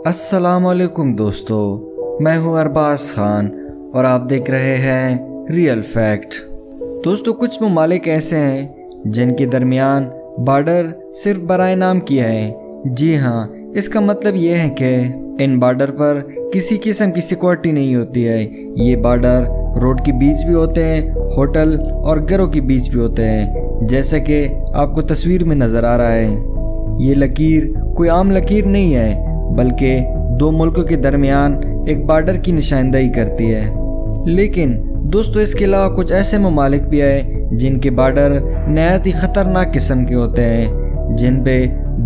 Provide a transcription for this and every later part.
السلام علیکم دوستو، میں ہوں ارباز خان اور آپ دیکھ رہے ہیں ریئل فیکٹ۔ دوستو، کچھ ممالک ایسے ہیں جن کے درمیان بارڈر صرف برائے نام کیا ہے۔ جی ہاں، اس کا مطلب یہ ہے کہ ان بارڈر پر کسی قسم کی سیکورٹی نہیں ہوتی ہے۔ یہ بارڈر روڈ کے بیچ بھی ہوتے ہیں، ہوٹل اور گھروں کے بیچ بھی ہوتے ہیں، جیسا کہ آپ کو تصویر میں نظر آ رہا ہے۔ یہ لکیر کوئی عام لکیر نہیں ہے، بلکہ دو ملکوں کے درمیان ایک بارڈر کی نشاندہی کرتی ہے۔ لیکن دوستو، اس کے علاوہ کچھ ایسے ممالک بھی ہیں جن کے بارڈر نہایت ہی خطرناک قسم کے ہوتے ہیں، جن پہ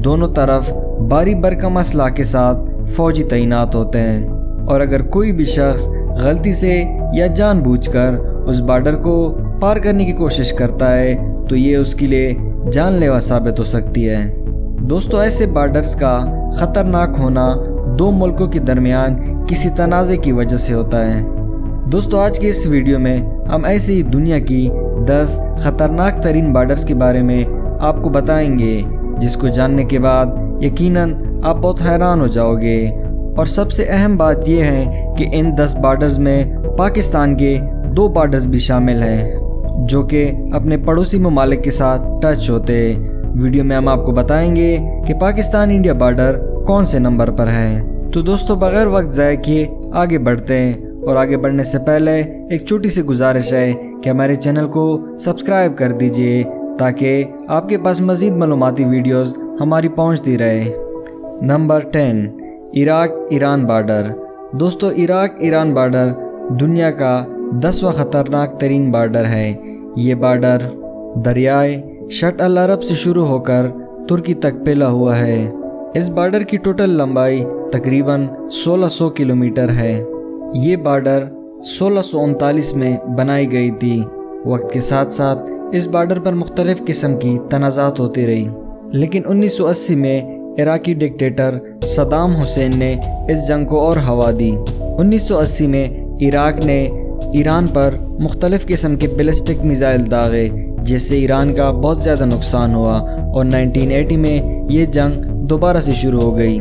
دونوں طرف بھاری بھرکم اسلحہ کے ساتھ فوجی تعینات ہوتے ہیں، اور اگر کوئی بھی شخص غلطی سے یا جان بوجھ کر اس بارڈر کو پار کرنے کی کوشش کرتا ہے تو یہ اس کے لیے جان لیوا ثابت ہو سکتی ہے۔ دوستو، ایسے بارڈرز کا خطرناک ہونا دو ملکوں کے درمیان کسی تنازع کی وجہ سے ہوتا ہے۔ دوستو، آج کے اس ویڈیو میں ہم ایسے ہی دنیا کی 10 خطرناک ترین بارڈرز کے بارے میں آپ کو بتائیں گے، جس کو جاننے کے بعد یقیناً آپ بہت حیران ہو جاؤ گے۔ اور سب سے اہم بات یہ ہے کہ ان 10 بارڈرز میں پاکستان کے 2 بارڈرز بھی شامل ہیں، جو کہ اپنے پڑوسی ممالک کے ساتھ ٹچ ہوتے ہیں۔ ویڈیو میں ہم آپ کو بتائیں گے کہ پاکستان انڈیا بارڈر کون سے نمبر پر ہے۔ تو دوستو، بغیر وقت ضائع کیے آگے بڑھتے ہیں، اور آگے بڑھنے سے پہلے ایک چھوٹی سی گزارش ہے کہ ہمارے چینل کو سبسکرائب کر دیجئے تاکہ آپ کے پاس مزید معلوماتی ویڈیوز ہماری پہنچتی رہے۔ Number 10، Iraq Iran border. دوستو، عراق ایران بارڈر دنیا کا 10واں خطرناک ترین بارڈر ہے۔ یہ بارڈر دریائے شط العرب سے شروع ہو کر ترکی تک پھیلا ہوا ہے۔ اس بارڈر کی ٹوٹل لمبائی تقریباً 1600 کلومیٹر ہے۔ یہ بارڈر 1639 میں بنائی گئی تھی۔ وقت کے ساتھ ساتھ اس بارڈر پر مختلف قسم کی تنازعات ہوتی رہی، لیکن 1980 میں عراقی ڈکٹیٹر صدام حسین نے اس جنگ کو اور ہوا دی۔ 1980 میں عراق نے ایران پر مختلف قسم کے بیلسٹک میزائل داغے، جس سے ایران کا بہت زیادہ نقصان ہوا، اور 1980 میں یہ جنگ دوبارہ سے شروع ہو گئی۔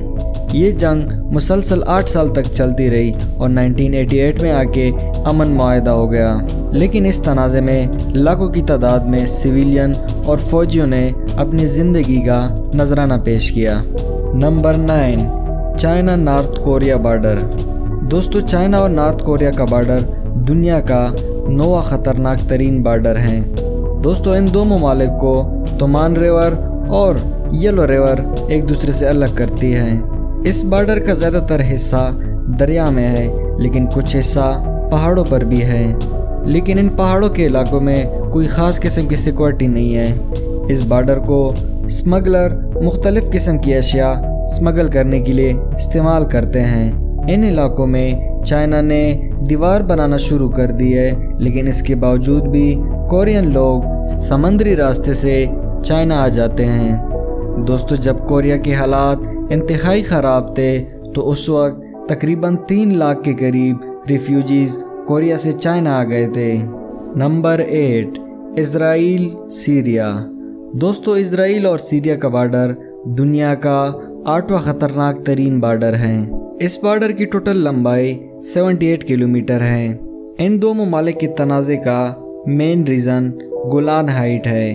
یہ جنگ مسلسل 8 سال تک چلتی رہی، اور 1988 میں آ کے امن معاہدہ ہو گیا۔ لیکن اس تنازع میں لاکھوں کی تعداد میں سویلین اور فوجیوں نے اپنی زندگی کا نذرانہ پیش کیا۔ Number 9، China north Korea border. دوستو، چائنا اور نارتھ کوریا کا بارڈر دنیا کا 9واں خطرناک ترین بارڈر ہے۔ دوستو، ان دو ممالک کو تومان ریور اور یلو ریور ایک دوسرے سے الگ کرتی ہے۔ اس بارڈر کا زیادہ تر حصہ دریا میں ہے، لیکن کچھ حصہ پہاڑوں پر بھی ہے۔ لیکن ان پہاڑوں کے علاقوں میں کوئی خاص قسم کی سیکورٹی نہیں ہے۔ اس بارڈر کو اسمگلر مختلف قسم کی اشیاء اسمگل کرنے کے لیے استعمال کرتے ہیں۔ ان علاقوں میں چائنا نے دیوار بنانا شروع کر دی ہے، لیکن اس کے باوجود بھی کورین لوگ سمندری راستے سے چائنا آ جاتے ہیں۔ دوستو، جب کوریا کے حالات انتہائی خراب تھے تو اس وقت تقریباً 3 لاکھ کے قریب ریفیوجیز کوریا سے چائنا آ گئے تھے۔ نمبر 8، اسرائیل سیریا۔ دوستو، اسرائیل اور سیریا کا بارڈر دنیا کا 8واں خطرناک ترین بارڈر ہے۔ اس بارڈر کی ٹوٹل لمبائی 78 کلومیٹر ہے۔ ان دو ممالک کے تنازع کا مین ریزن گولان ہائٹ ہے۔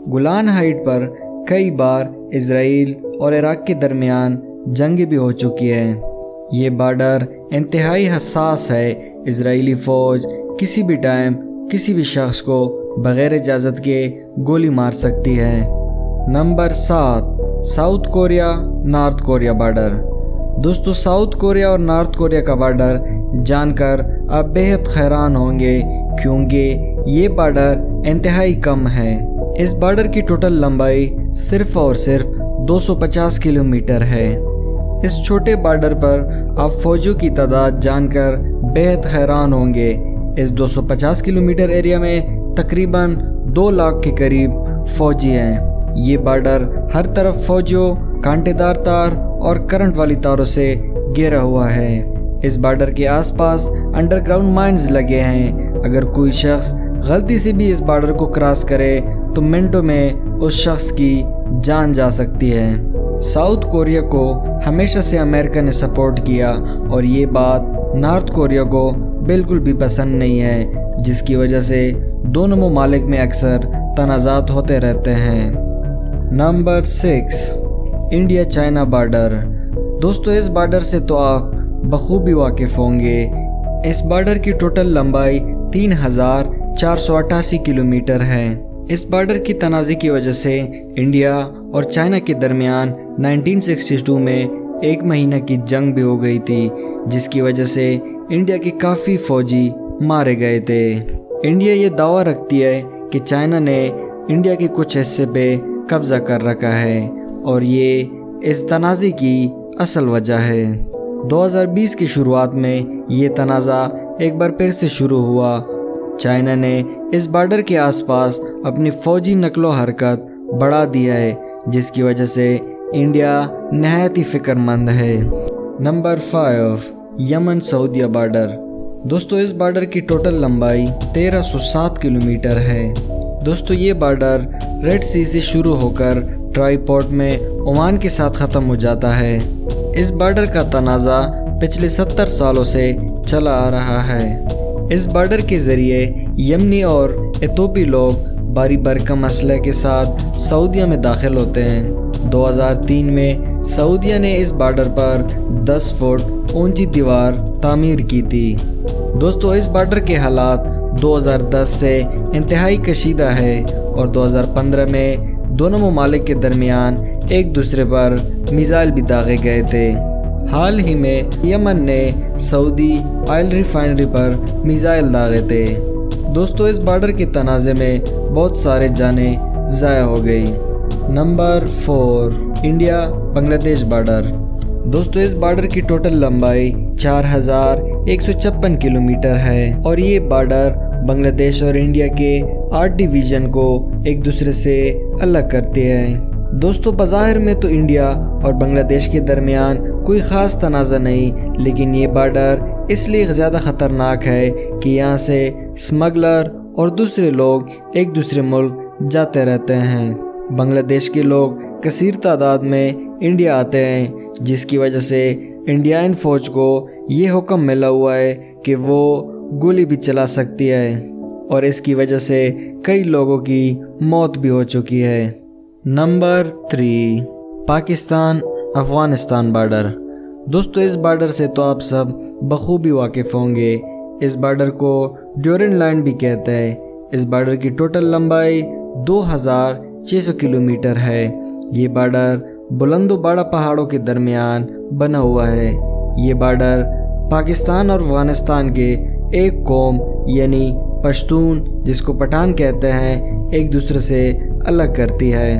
گولان ہائٹ پر کئی بار اسرائیل اور عراق کے درمیان جنگیں بھی ہو چکی ہیں۔ یہ بارڈر انتہائی حساس ہے۔ اسرائیلی فوج کسی بھی ٹائم کسی بھی شخص کو بغیر اجازت کے گولی مار سکتی ہے۔ Number 7، south Korea north Korea border. دوستو، ساؤتھ کوریا اور نارتھ کوریا کا بارڈر جان کر آپ بہت حیران ہوں گے، کیونکہ یہ بارڈر انتہائی کم ہے۔ اس بارڈر کی ٹوٹل لمبائی صرف اور صرف 250 کلومیٹر ہے۔ اس چھوٹے بارڈر پر آپ فوجیوں کی تعداد جان کر بہت حیران ہوں گے۔ اس 250 کلومیٹر ایریا میں تقریباً 2 لاکھ کے قریب فوجی ہیں۔ یہ بارڈر ہر طرف فوجیوں، کانٹے دار تار اور کرنٹ والی تاروں سے گھیرا ہوا ہے۔ اس بارڈر کے آس پاس انڈر گراؤنڈ مائنز لگے ہیں۔ اگر کوئی شخص غلطی سے بھی اس بارڈر کو کراس کرے تو منٹوں میں اس شخص کی جان جا سکتی ہے۔ ساؤتھ کوریا کو ہمیشہ سے امریکہ نے سپورٹ کیا اور یہ بات نارتھ کوریا کو بالکل بھی پسند نہیں ہے، جس کی وجہ سے دونوں ممالک میں اکثر تنازعات ہوتے رہتے ہیں۔ Number 6، India China border. دوستو اس بارڈر سے تو آپ بخوبی واقف ہوں گے۔ اس بارڈر کی ٹوٹل لمبائی 3488 کلومیٹر ہے۔ اس بارڈر کی تنازع کی وجہ سے انڈیا اور چائنا کے درمیان 1962 میں 1 مہینہ کی جنگ بھی ہو گئی تھی، جس کی وجہ سے انڈیا کے کافی فوجی مارے گئے تھے۔ انڈیا یہ دعویٰ رکھتی ہے کہ چائنا نے انڈیا کے کچھ حصے پہ قبضہ کر رکھا ہے اور یہ اس تنازع کی اصل وجہ ہے۔ 2020 کی شروعات میں یہ تنازع ایک بار پھر سے شروع ہوا۔ چائنا نے اس بارڈر کے آس پاس اپنی فوجی نقل و حرکت بڑھا دیا ہے، جس کی وجہ سے انڈیا نہایت ہی فکر مند ہے۔ نمبر 5، یمن سعودیہ بارڈر۔ دوستو اس بارڈر کی ٹوٹل لمبائی 1307 کلومیٹر ہے۔ دوستو یہ بارڈر ریڈ سی سے شروع ہو کر ٹرائی پورٹ میں عمان کے ساتھ ختم ہو جاتا ہے۔ اس بارڈر کا تنازع پچھلے 70 سالوں سے چلا آ رہا ہے۔ اس بارڈر کے ذریعے یمنی اور ایتھوپی لوگ باری برکم اسلحے کے ساتھ سعودیہ میں داخل ہوتے ہیں۔ 2003 میں سعودیہ نے اس بارڈر پر 10 فٹ اونچی دیوار تعمیر کی تھی۔ دوستو اس بارڈر کے حالات 2010 سے انتہائی کشیدہ ہے اور 2015 میں دونوں ممالک کے درمیان ایک دوسرے پر میزائل بھی داغے گئے تھے۔ حال ہی میں یمن نے سعودی آئل ریفائنری پر میزائل داغے تھے۔ دوستو اس بارڈر کے تنازع میں بہت سارے جانیں ضائع ہو گئی۔ نمبر 4، انڈیا بنگلہ دیش بارڈر۔ دوستو اس بارڈر کی ٹوٹل لمبائی 4156 کلومیٹر ہے اور یہ بارڈر بنگلہ دیش اور انڈیا کے 8 ڈویژن کو ایک دوسرے سے الگ کرتی ہے۔ دوستو بظاہر میں تو انڈیا اور بنگلہ دیش کے درمیان کوئی خاص تنازع نہیں، لیکن یہ بارڈر اس لیے زیادہ خطرناک ہے کہ یہاں سے اسمگلر اور دوسرے لوگ ایک دوسرے ملک جاتے رہتے ہیں۔ بنگلہ دیش کے لوگ کثیر تعداد میں انڈیا آتے ہیں، جس کی وجہ سے انڈین فوج کو یہ حکم ملا ہوا ہے کہ وہ گولی بھی چلا سکتی ہے اور اس کی وجہ سے کئی لوگوں کی موت بھی ہو چکی ہے۔ Number 3، Pakistan Afghanistan border. دوستو اس بارڈر سے تو آپ سب بخوبی واقف ہوں گے۔ اس بارڈر کو ڈیورنڈ لائن بھی کہتے ہیں۔ اس بارڈر کی ٹوٹل لمبائی 2600 کلومیٹر ہے۔ یہ بارڈر بلند و باڑا پہاڑوں کے درمیان بنا ہوا ہے۔ یہ بارڈر پاکستان اور افغانستان کے ایک قوم یعنی پشتون، جس کو پٹھان کہتے ہیں، ایک دوسرے سے الگ کرتی ہے۔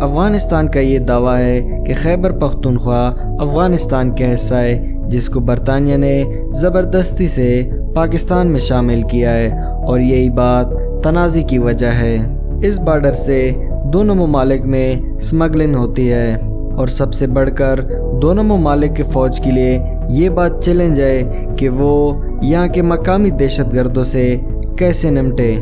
افغانستان کا یہ دعویٰ ہے کہ خیبر پختونخوا افغانستان کا حصہ ہے، جس کو برطانیہ نے زبردستی سے پاکستان میں شامل کیا ہے اور یہی بات تنازع کی وجہ ہے۔ اس بارڈر سے دونوں ممالک میں اسمگلنگ ہوتی ہے اور سب سے بڑھ کر دونوں ممالک کے فوج کے لیے یہ بات چیلنج ہے کہ وہ یہاں کے مقامی دہشت گردوں سے کیسے نمٹے،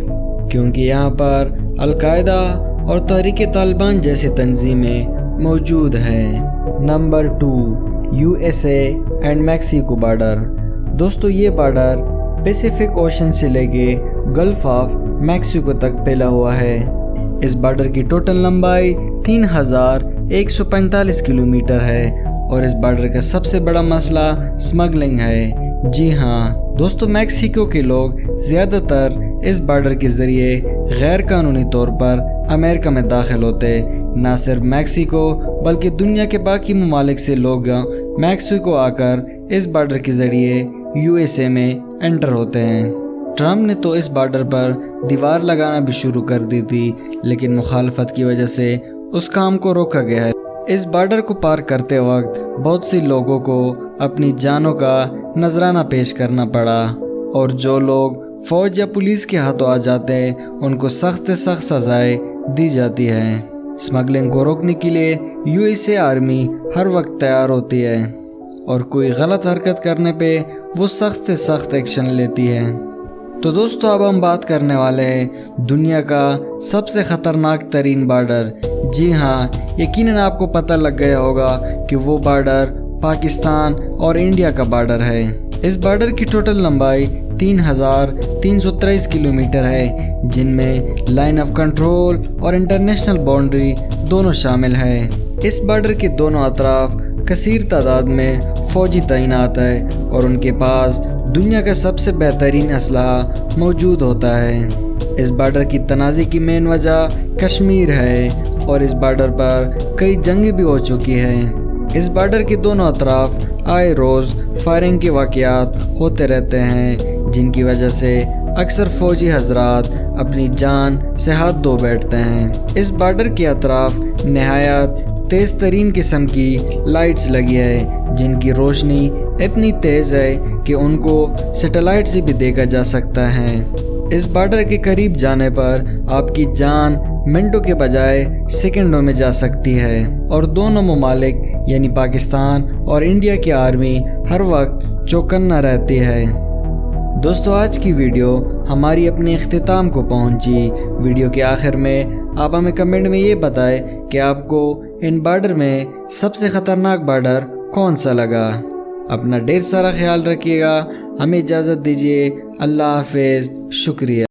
کیونکہ یہاں پر القاعدہ اور تحریک طالبان جیسے تنظیمیں موجود ہیں۔ Number 2، USA and Mexico border. دوستو یہ بارڈر پیسیفک اوشن سے لے کے گلف آف میکسیکو تک پھیلا ہوا ہے۔ اس بارڈر کی ٹوٹل لمبائی 3145 کلومیٹر ہے اور اس بارڈر کا سب سے بڑا مسئلہ اسمگلنگ ہے۔ جی ہاں دوستو، میکسیکو کے لوگ زیادہ تر اس بارڈر کے ذریعے غیر قانونی طور پر امریکہ میں داخل ہوتے۔ نہ صرف میکسیکو بلکہ دنیا کے باقی ممالک سے لوگ میکسیکو آ کر اس بارڈر کے ذریعے USA میں انٹر ہوتے ہیں۔ ٹرمپ نے تو اس بارڈر پر دیوار لگانا بھی شروع کر دی تھی، لیکن مخالفت کی وجہ سے اس کام کو روکا گیا ہے۔ اس بارڈر کو پار کرتے وقت بہت سے لوگوں کو اپنی جانوں کا نذرانہ پیش کرنا پڑا اور جو لوگ فوج یا پولیس کے ہاتھوں آ جاتے ہیں ان کو سخت سے سخت سزائیں دی جاتی ہیں۔ اسمگلنگ کو روکنے کے لیے USA آرمی ہر وقت تیار ہوتی ہے اور کوئی غلط حرکت کرنے پہ وہ سخت سے سخت ایکشن لیتی ہے۔ تو دوستو اب ہم بات کرنے والے ہیں دنیا کا سب سے خطرناک ترین بارڈر۔ جی ہاں، یقیناً آپ کو پتہ لگ گیا ہوگا کہ وہ بارڈر پاکستان اور انڈیا کا بارڈر ہے۔ اس بارڈر کی ٹوٹل لمبائی 3323 کلومیٹر ہے، جن میں لائن آف کنٹرول اور انٹرنیشنل باؤنڈری دونوں شامل ہیں۔ اس بارڈر کے دونوں اطراف کثیر تعداد میں فوجی تعینات ہے اور ان کے پاس دنیا کا سب سے بہترین اسلحہ موجود ہوتا ہے۔ اس بارڈر کی تنازع کی مین وجہ کشمیر ہے اور اس بارڈر پر کئی جنگیں بھی ہو چکی ہیں۔ اس بارڈر کے دونوں اطراف آئے روز فائرنگ کے واقعات ہوتے رہتے ہیں، جن کی وجہ سے اکثر فوجی حضرات اپنی جان سے ہاتھ دھو بیٹھتے ہیں۔ اس بارڈر کے اطراف نہایت تیز ترین قسم کی لائٹس لگی ہے، جن کی روشنی اتنی تیز ہے کہ ان کو سیٹلائٹ سے بھی دیکھا جا سکتا ہے۔ اس بارڈر کے قریب جانے پر آپ کی جان منٹوں کے بجائے سیکنڈوں میں جا سکتی ہے، اور دونوں ممالک یعنی پاکستان اور انڈیا کی آرمی ہر وقت چوکنا رہتی ہے۔ دوستو آج کی ویڈیو ہماری اپنے اختتام کو پہنچی۔ ویڈیو کے آخر میں آپ ہمیں کمنٹ میں یہ بتائیں کہ آپ کو ان بارڈر میں سب سے خطرناک بارڈر کون سا لگا۔ اپنا ڈھیر سارا خیال رکھیے گا، ہمیں اجازت دیجیے، اللہ حافظ، شکریہ۔